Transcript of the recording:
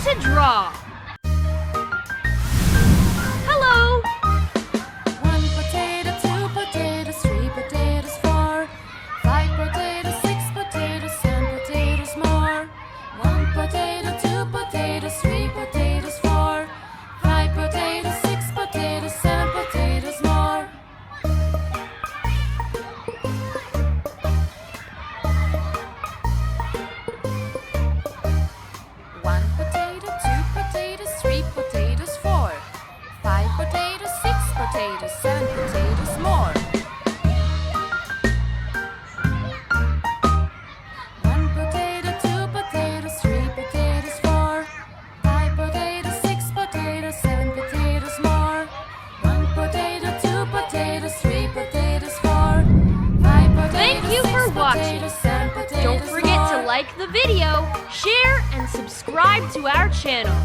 to draw. Hello. 1 potato, 2 potatoes, 3 potatoes, 4, 5 potatoes, 6 potatoes, 7 potatoes more. 1 potato, 2 potatoes, 3 potatoes, 4, 5 potatoes, 6 potatoes, 7 potatoes more. 1 potato, 2 potatoes, 3 potatoes, 4, 5 potatoes, 6 potatoes, 7 potatoes more. 1 potato, 2 potatoes, 3 potatoes, 4, 5 potatoes, 6 potatoes, 7 potatoes more. 1 potato, 2 potatoes, 3 potatoes, 4, 5 potatoes, Thank you 6 for watching. potatoes, 7 potatoes Don't forget more. to like the video, share, and subscribe to our channel.